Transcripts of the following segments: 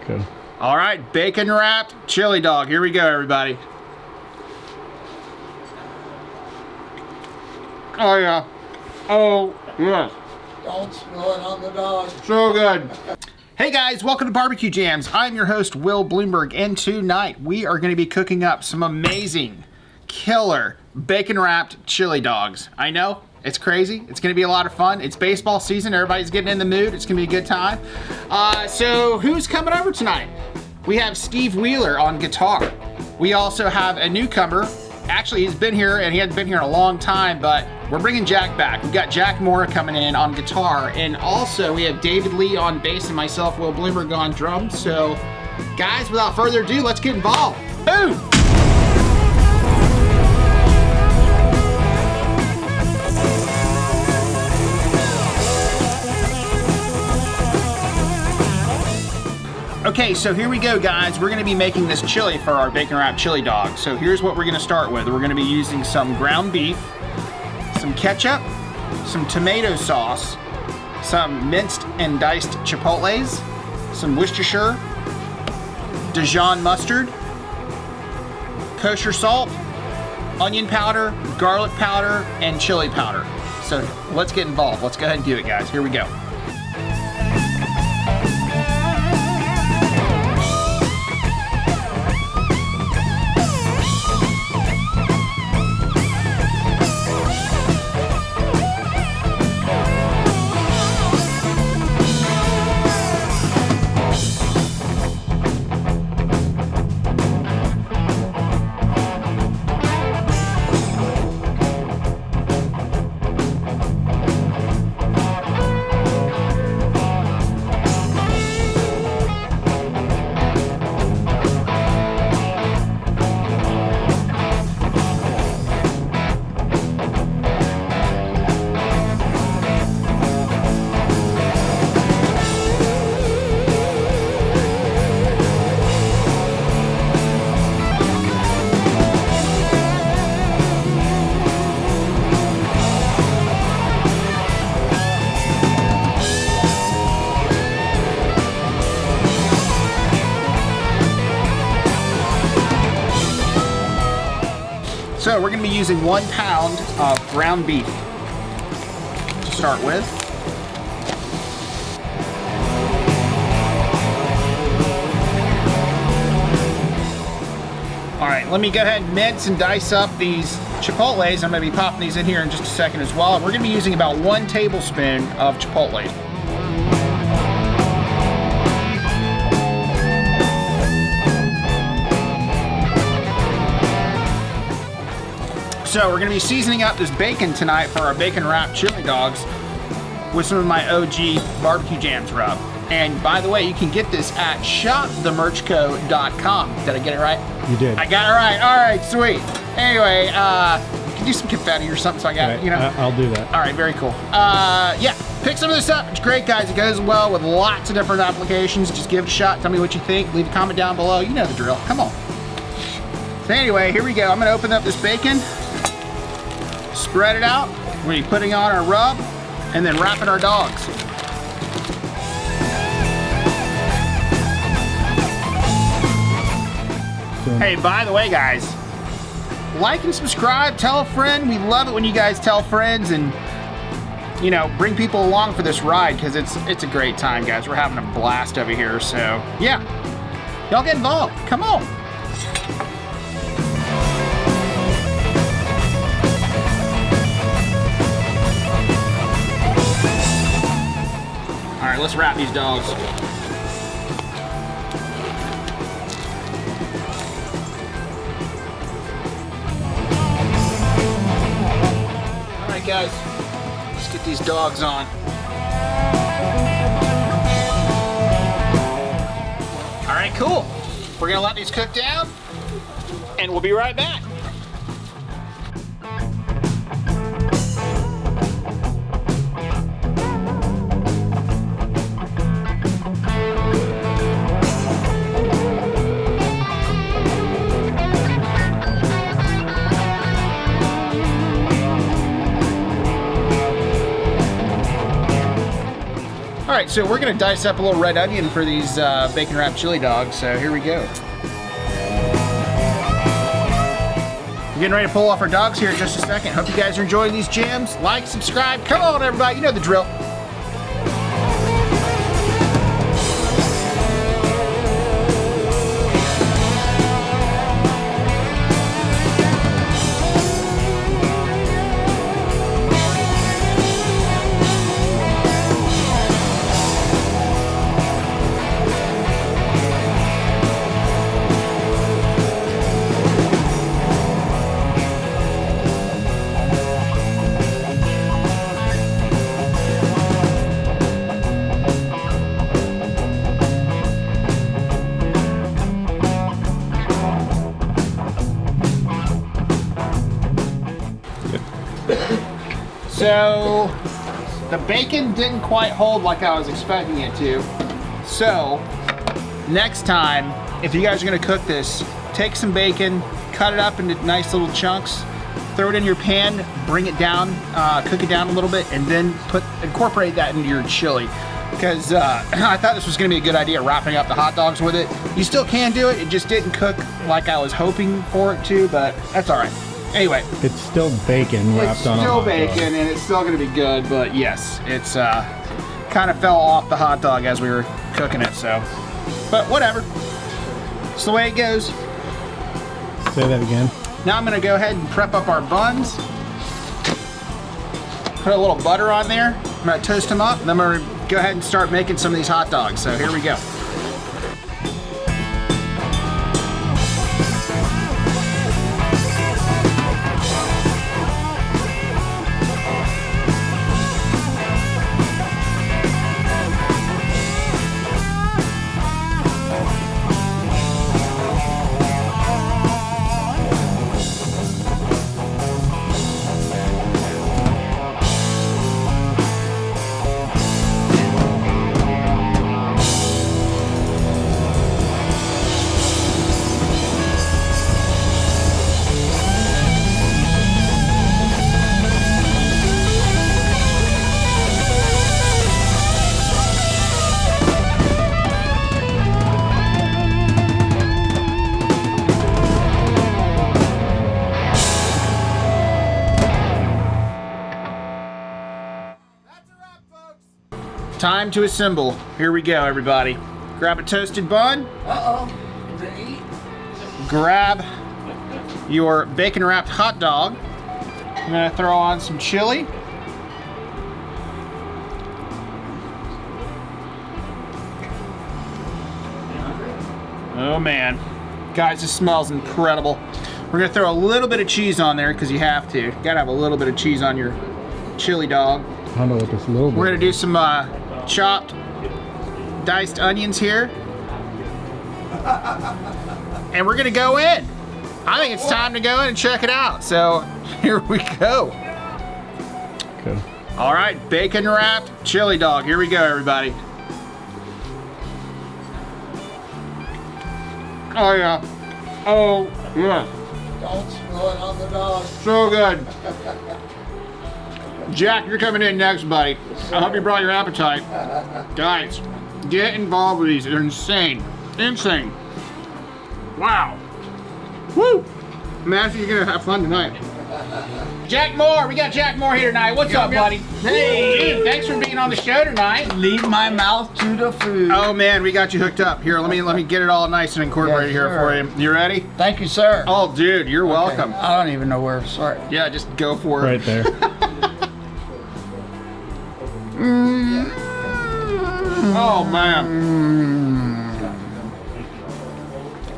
Okay. All right, bacon wrapped chili dog. Here we go, everybody. Oh yeah. Oh yes. Don't spill it on the dog. So good. Hey guys, welcome to BBQ Jams. I'm your host, Will Bloomberg, and tonight we are going to be cooking up some amazing, killer, bacon-wrapped chili dogs. I know, it's crazy. It's going to be a lot of fun. It's baseball season. Everybody's getting in the mood. It's going to be a good time. So who's coming over tonight? We have Steve Wheeler on guitar. We also have a newcomer. Actually, he's been here, and he hasn't been here in a long time, but we're bringing Jack back. We've got Jack Moore coming in on guitar, and also we have David Lee on bass and myself, Will Bloomberg, on drums. So, guys, without further ado, let's get involved. Boom! Okay, so here we go, guys. We're gonna be making this chili for our bacon wrapped chili dog. So here's what we're gonna start with. We're gonna be using some ground beef, some ketchup, some tomato sauce, some minced and diced chipotles, some Worcestershire, Dijon mustard, kosher salt, onion powder, garlic powder, and chili powder. So let's get involved. Let's go ahead and do it, guys. Here we go. So we're going to be using 1 pound of ground beef to start with. All right, let me go ahead and mince and dice up these chipotles. I'm going to be popping these in here in just a second as well. We're going to be using about 1 tablespoon of chipotle. So we're gonna be seasoning up this bacon tonight for our bacon wrapped chili dogs with some of my OG BBQ Jams Rub. And by the way, you can get this at shopthemerchco.com. Did I get it right? You did. I got it right. All right, sweet. Anyway, you can do some confetti or something so I got it, you know. I'll do that. All right, very cool. Yeah, pick some of this up. It's great, guys. It goes well with lots of different applications. Just give it a shot. Tell me what you think. Leave a comment down below. You know the drill. Come on. So anyway, here we go. I'm gonna open up this bacon. Spread it out. We're gonna be putting on our rub and then wrapping our dogs. Hey, by the way, guys, like and subscribe, tell a friend. We love it when you guys tell friends and, you know, bring people along for this ride because it's a great time, guys. We're having a blast over here. So yeah, y'all get involved. Come on. All right, let's wrap these dogs. All right, guys, let's get these dogs on. All right, cool. We're gonna let these cook down, and we'll be right back. So we're gonna dice up a little red onion for these bacon wrapped chili dogs. So here we go. We're getting ready to pull off our dogs here in just a second. Hope you guys are enjoying these jams. Like, subscribe. Come on, everybody. You know the drill. So the bacon didn't quite hold like I was expecting it to. So next time, if you guys are gonna cook this, take some bacon, cut it up into nice little chunks, throw it in your pan, bring it down, cook it down a little bit, and then incorporate that into your chili. Because I thought this was gonna be a good idea, wrapping up the hot dogs with it. You still can do it, it just didn't cook like I was hoping for it to, but that's all right. Anyway, it's still bacon wrapped on a hot dog. It's still bacon, and it's still going to be good. But yes, it's kind of fell off the hot dog as we were cooking it. So, but whatever. It's the way it goes. Say that again. Now I'm going to go ahead and prep up our buns. Put a little butter on there. I'm going to toast them up, and then I'm going to go ahead and start making some of these hot dogs. So here we go. Time to assemble. Here we go, everybody. Grab a toasted bun. Grab your bacon wrapped hot dog. I'm gonna throw on some chili. Oh man. Guys, this smells incredible. We're gonna throw a little bit of cheese on there because you have to. You gotta have a little bit of cheese on your chili dog. I don't know what this little bit. We're gonna do some chopped, diced onions here. And we're gonna go in. I think it's time to go in and check it out. So here we go. Okay. All right, bacon wrapped chili dog. Here we go, everybody. Oh yeah. Oh yeah. Don't spill it on the dog. So good. Jack, you're coming in next, buddy. I hope you brought your appetite. Guys, get involved with these. They're insane. Insane. Wow. Woo! Imagine you're gonna have fun tonight. Jack Moore, we got Jack Moore here tonight. What's up, buddy? Hey, dude, thanks for being on the show tonight. Leave my mouth to the food. Oh man, we got you hooked up. Here, let me get it all nice and incorporated here for you. You ready? Thank you, sir. Oh, dude, you're welcome. I don't even know where to start. Yeah, just go for it. Right there. Oh man.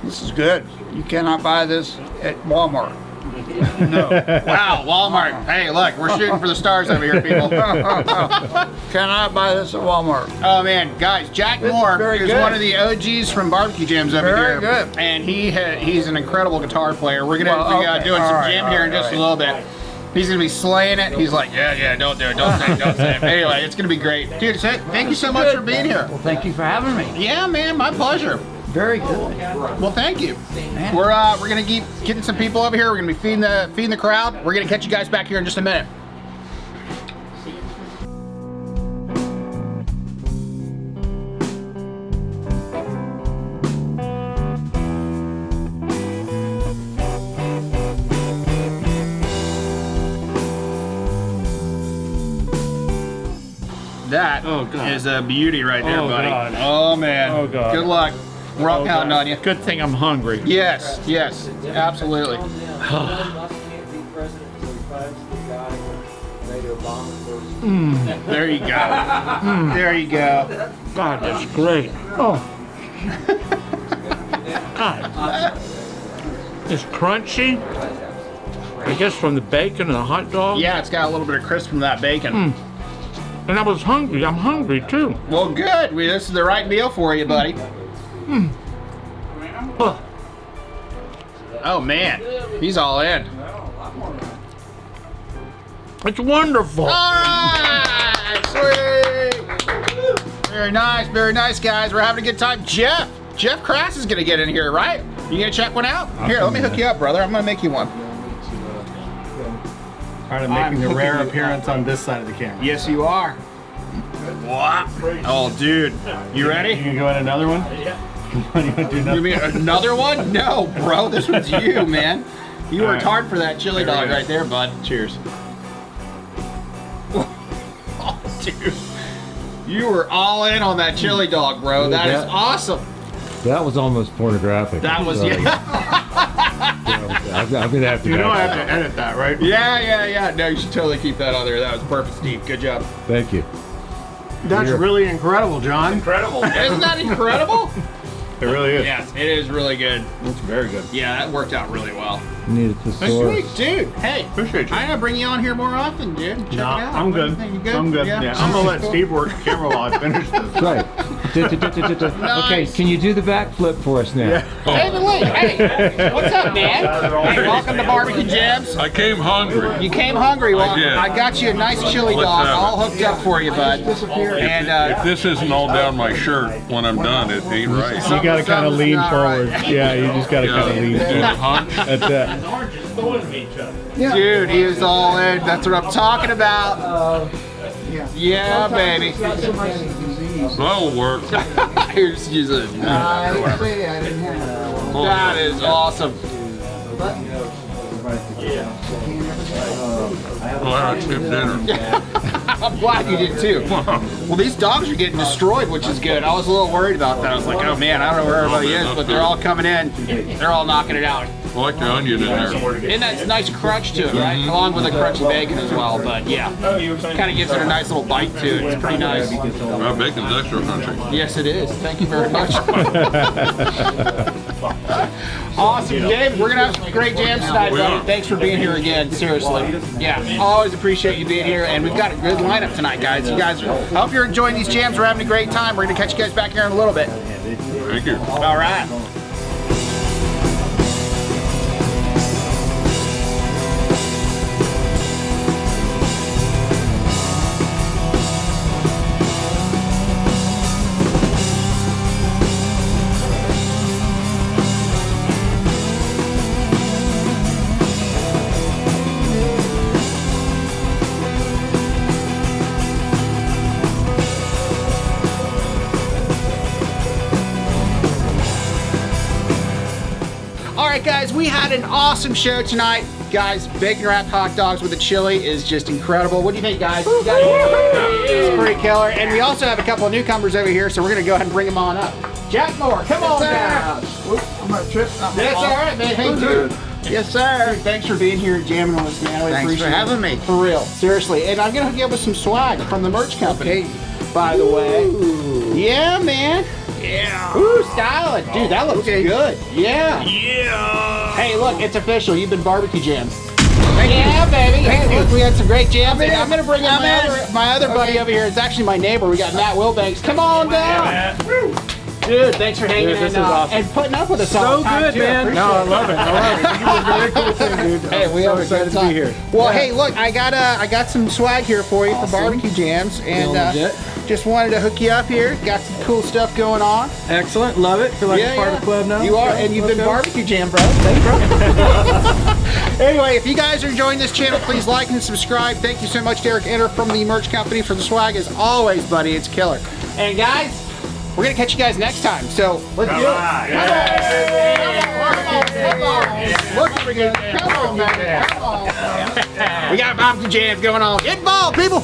This is good. You cannot buy this at Walmart. No. Wow, Walmart. Hey, look, we're shooting for the stars over here, people. Cannot buy this at Walmart. Oh man, guys, Jack This is Moore very is good. one of the OGs from BBQ Jams over Very here. good. And he's an incredible guitar player. We're gonna be okay. doing some All right, jam here in just a little bit. He's gonna be slaying it. He's like, yeah, don't do it, don't say it, don't say it. Anyway, it's gonna be great. Dude, thank you so much for being here. Well, thank you for having me. Yeah, man, my pleasure. Very good. Well, thank you. Man. We're gonna keep getting some people over here. We're gonna be feeding the crowd. We're gonna catch you guys back here in just a minute. that is a beauty right there, buddy. God. Oh man. Oh, God. Good luck. We're all counting on you. Good thing I'm hungry. Yes, yes, absolutely. There you go. There you go. God, that's great. Oh. God. It's crunchy. I guess from the bacon and the hot dog. Yeah, it's got a little bit of crisp from that bacon. And I was hungry. I'm hungry too. Well, good. This is the right meal for you, buddy. Oh. Oh man, he's all in. It's wonderful. All right, sweet. Very nice, guys. We're having a good time. Jeff Crass is gonna get in here, right? You gonna check one out? Here, let me hook you up, brother. I'm gonna make you one. All right, I'm making a rare appearance on this side of the camera. Yes, you are. What? Oh, dude, you ready? You gonna go in another one? Yeah. You want to do another? You mean another one? No, bro. This one's you, man. You worked hard for that chili dog right there, bud. Cheers. Oh, dude. You were all in on that chili dog, bro. That is awesome. That was almost pornographic. That was, I'm gonna have to. You don't have to edit that, right? Yeah. No, you should totally keep that on there. That was perfect, Steve. Good job. Thank you. That's really incredible, John. Incredible. Isn't that incredible? It really is. Yes, it is really good. It's very good. Yeah, that worked out really well. Needed to That's soar. sweet, dude. Hey, Appreciate you. I'm gonna bring you on here more often, dude. Check it out. I'm What do good. you think? You good? I'm good. Yeah. I'm gonna let Cool. Steve work the camera while I finish this. Right. Okay, can you do the backflip for us now? Hey, Lee. Hey, what's up, man? Hey, welcome to BBQ Jams. I came hungry. You came hungry. Well, I did. I got you a nice chili Let's dog have it. all hooked up for you, bud. And If this isn't all down my shirt when I'm done, it ain't right. You gotta kind of Something's lean not forward. right. Yeah, you just gotta kind of lean Do forward. the hunch. That's it. Oranges throwing at each other. dude, he was all in. That's what I'm talking about. Yeah, baby. That'll work. Here's using. That is awesome. Well, I tip dinner. I'm glad you did too. Well, these dogs are getting destroyed, which is good. I was a little worried about that. I was like, oh man, I don't know where everybody is, but they're all coming in. They're all knocking it out. I like the onion in there. And that's nice crunch to it, right? Along with the crunchy bacon as well. But yeah, kind of gives it a nice little bite to it. It's pretty nice. My bacon's extra crunchy. Yes, it is. Thank you very much. Awesome, Dave. We're gonna have some great jams tonight, We buddy. are. Thanks for being here again. Seriously. Yeah, always appreciate you being here, and we've got a good lineup tonight, guys. You guys, I hope you're enjoying these jams. We're having a great time. We're gonna catch you guys back here in a little bit. Thank you. All right. All right, guys, we had an awesome show tonight. Guys, bacon wrapped hot dogs with a chili is just incredible. What do you think, guys? It's pretty killer. And we also have a couple of newcomers over here, so we're going to go ahead and bring them on up. Jack Moore, come on down. I'm gonna trip. That's all right, man. Hey, dude. Yes, sir. Dude, thanks for being here and jamming with us, man. I Thanks appreciate for having it. me. For real, seriously. And I'm going to hook you up with some swag from the merch company, by the way. Yeah, man. Yeah. Ooh, style it. Dude, that looks good. Yeah. Yeah. Hey, look, it's official. You've been BBQ Jams. Yeah, baby. Hey, look, we had some great jams. And I'm going to bring in my other buddy over here. It's actually my neighbor. We got Matt Wilbanks. Come on down. Dude, thanks for hanging in and putting up with us all the time, too. No, I love it. I love it. You did a very cool thing, dude. Hey, we have a excited good to time. be here. Well, hey, look, I got some swag here for you for BBQ Jams, and just wanted to hook you up here. Got some cool stuff going on. Excellent. Love it. Feel like a part of the club now. You are, and you've been BBQ Jam, bro. Thank you, bro. Anyway, if you guys are enjoying this channel, please like and subscribe. Thank you so much, Derek Enter from the merch company for the swag. As always, buddy, it's killer. And guys, we're gonna catch you guys next time. So let's do it. Come on. Look, we're gonna come on, man. Come on. We got BBQ Jams going on. Get involved, people.